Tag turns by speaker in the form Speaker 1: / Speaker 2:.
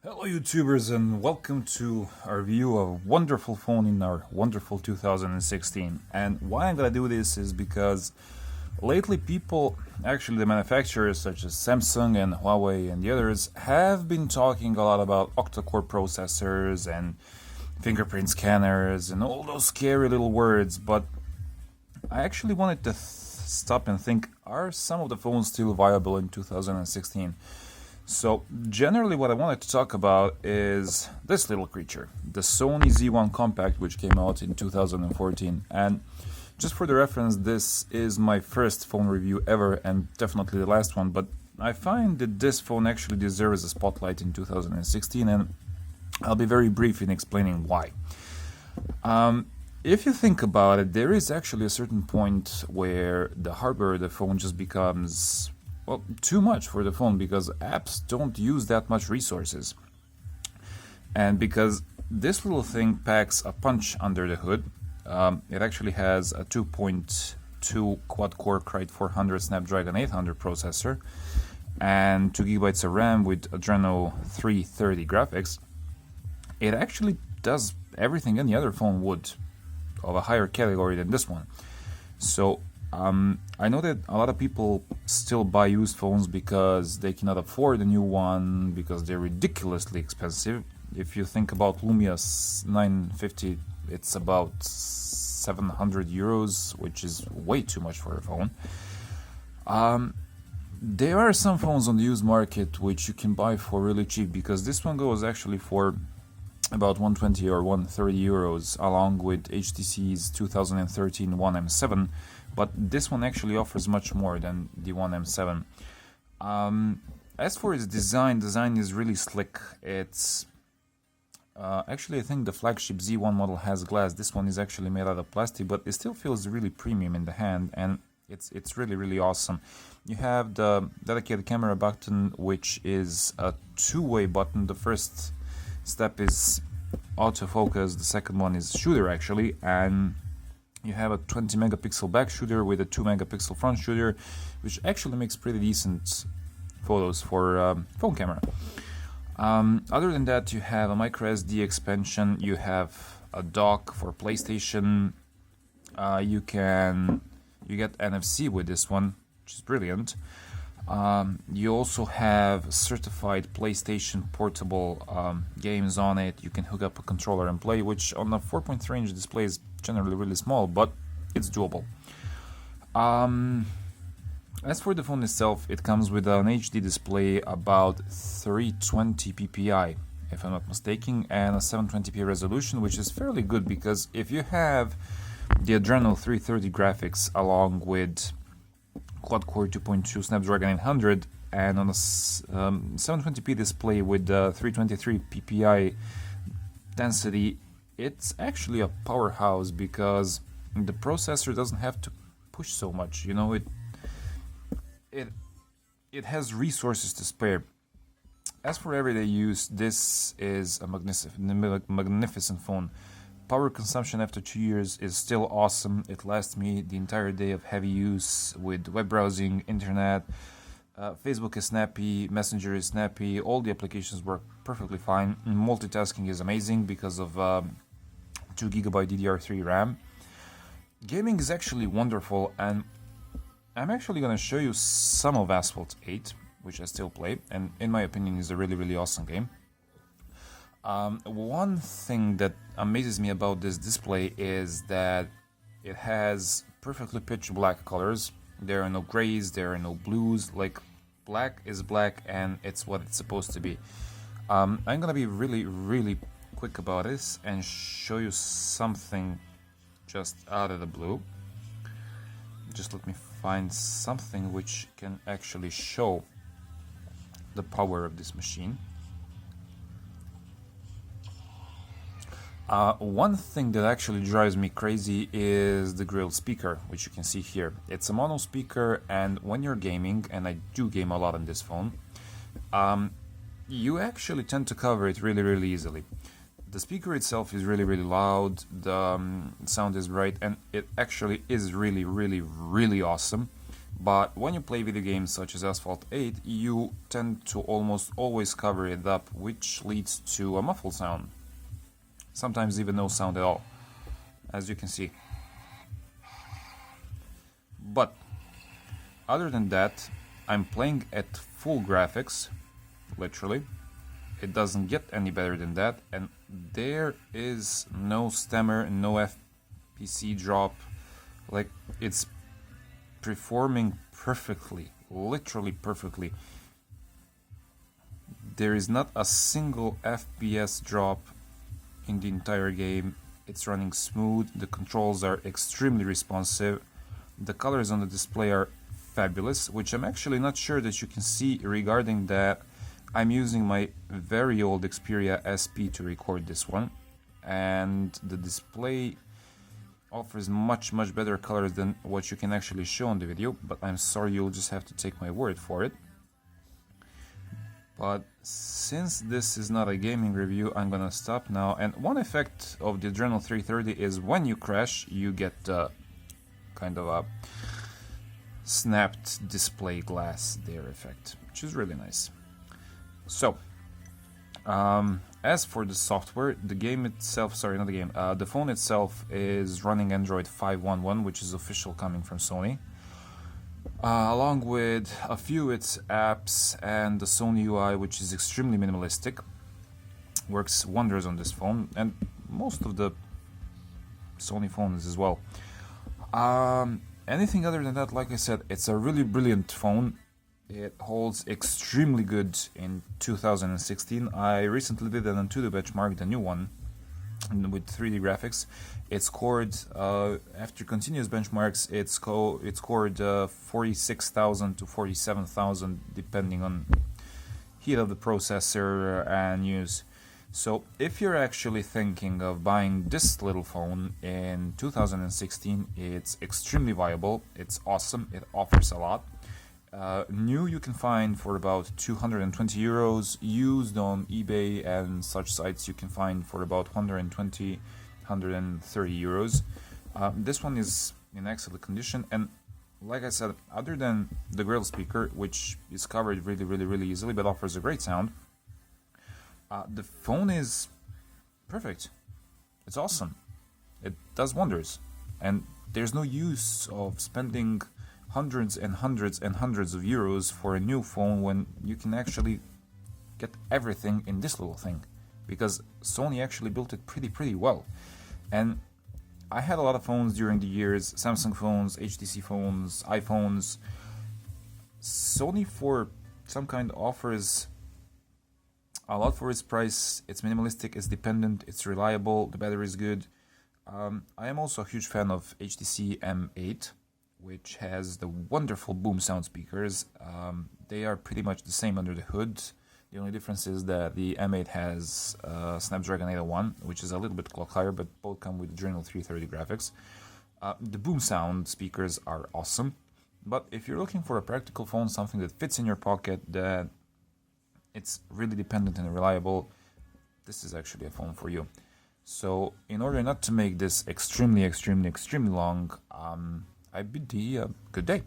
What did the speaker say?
Speaker 1: Hello YouTubers and welcome to our review of a wonderful phone in our wonderful 2016. And why I'm gonna do this is because lately people, actually the manufacturers such as Samsung and Huawei and the others, have been talking a lot about octa-core processors and fingerprint scanners and all those scary little words, but I actually wanted to stop and think, are some of the phones still viable in 2016? So generally what I wanted to talk about is this little creature, the Sony Z1 Compact, which came out in 2014. And just for the reference, this is my first phone review ever and definitely the last one, but I find that this phone actually deserves a spotlight in 2016, and I'll be very brief in explaining why. If you think about it, there is actually a certain point where the hardware of the phone just becomes, well, too much for the phone because apps don't use that much resources. And because this little thing packs a punch under the hood, it actually has a 2.2 quad-core Cryte 400 Snapdragon 800 processor and 2 gigabytes of RAM with Adreno 330 graphics. It actually does everything any other phone would of a higher category than this one. So I know that a lot of people still buy used phones because they cannot afford a new one because they're ridiculously expensive. If you think about Lumia's 950, it's about 700 euros, which is way too much for a phone. There are some phones on the used market which you can buy for really cheap, because this one goes actually for about 120 or 130 euros along with HTC's 2013 1M7, but this one actually offers much more than the 1M7. As for its design is really slick. It's actually, I think the flagship Z1 model has glass. This one is actually made out of plastic, but it still feels really premium in the hand, and it's really awesome. You have the dedicated camera button, which is a two-way button. The first step is autofocus, the second one is shooter actually, and you have a 20 megapixel back shooter with a 2 megapixel front shooter, which actually makes pretty decent photos for phone camera. Other than that, you have a micro SD expansion, you have a dock for PlayStation, you get NFC with this one, which is brilliant. You also have certified PlayStation portable games on it. You can hook up a controller and play, which on a 4.3 inch display is generally really small, but it's doable. As for the phone itself, it comes with an HD display about 320 ppi, if I'm not mistaken, and a 720p resolution, which is fairly good because if you have the Adreno 330 graphics along with quad-core 2.2 Snapdragon 800 and on a 720p display with 323 ppi density, it's actually a powerhouse because the processor doesn't have to push so much. You know, it has resources to spare. As for everyday use, this is a magnificent phone. Power consumption after 2 years is still awesome. It lasts me the entire day of heavy use with web browsing, internet. Facebook is snappy, Messenger is snappy, all the applications work perfectly fine. Multitasking is amazing because of 2 gigabyte DDR3 RAM. Gaming is actually wonderful, and I'm actually going to show you some of Asphalt 8, which I still play, and in my opinion is a really awesome game. One thing that amazes me about this display is that it has perfectly pitch black colors. There are no grays, there are no blues. Like, black is black and it's what it's supposed to be. I'm gonna be really quick about this and show you something just out of the blue. Just let me find something which can actually show the power of this machine. One thing that actually drives me crazy is the grilled speaker, which you can see here. It's a mono speaker, and when you're gaming, and I do game a lot on this phone, you actually tend to cover it really easily. The speaker itself is really loud, the sound is bright, and it actually is really awesome. But when you play video games such as Asphalt 8, you tend to almost always cover it up, which leads to a muffled sound. Sometimes even no sound at all, as you can see. But other than that, I'm playing at full graphics, literally. It doesn't get any better than that, and there is no stammer, no FPC drop. Like, it's performing perfectly, literally perfectly. There is not a single FPS drop in the entire game. It's running smooth, the controls are extremely responsive, the colors on the display are fabulous, which I'm actually not sure that you can see regarding that. I'm using my very old Xperia SP to record this one, and the display offers much better colors than what you can actually show on the video, but I'm sorry, you'll just have to take my word for it. But since this is not a gaming review, I'm gonna stop now. And one effect of the Adrenal 330 is when you crash, you get kind of a snapped display glass there effect, which is really nice. So, as for the software, the game itself, sorry, not the game, the phone itself is running Android 5.1.1, which is official coming from Sony, along with a few its apps and the Sony UI, which is extremely minimalistic. Works wonders on this phone, and most of the Sony phones as well. Anything other than that, like I said, it's a really brilliant phone. It holds extremely good in 2016. I recently did an Antutu benchmark, the new one, with 3D graphics. It scored, after continuous benchmarks, it scored 46,000 to 47,000, depending on heat of the processor and use. So if you're actually thinking of buying this little phone in 2016, it's extremely viable, it's awesome, it offers a lot. New you can find for about 220 euros, used on eBay and such sites you can find for about 120, 130 euros. This one is in excellent condition, and like I said, other than the grill speaker, which is covered really easily but offers a great sound, the phone is perfect. It's awesome. It does wonders, and there's no use of spending hundreds and hundreds of euros for a new phone when you can actually get everything in this little thing, because Sony actually built it pretty well. And I had a lot of phones during the years, Samsung phones, HTC phones, iPhones. Sony for some kind offers a lot for its price. It's minimalistic, it's dependent, it's reliable, the battery is good. I am also a huge fan of HTC M8, which has the wonderful boom sound speakers. They are pretty much the same under the hood. The only difference is that the M8 has Snapdragon 801, which is a little bit clock higher, but both come with Adrenal 330 graphics. The boom sound speakers are awesome, but if you're looking for a practical phone, something that fits in your pocket, that it's really dependent and reliable, this is actually a phone for you. So in order not to make this extremely long, I bid thee a good day.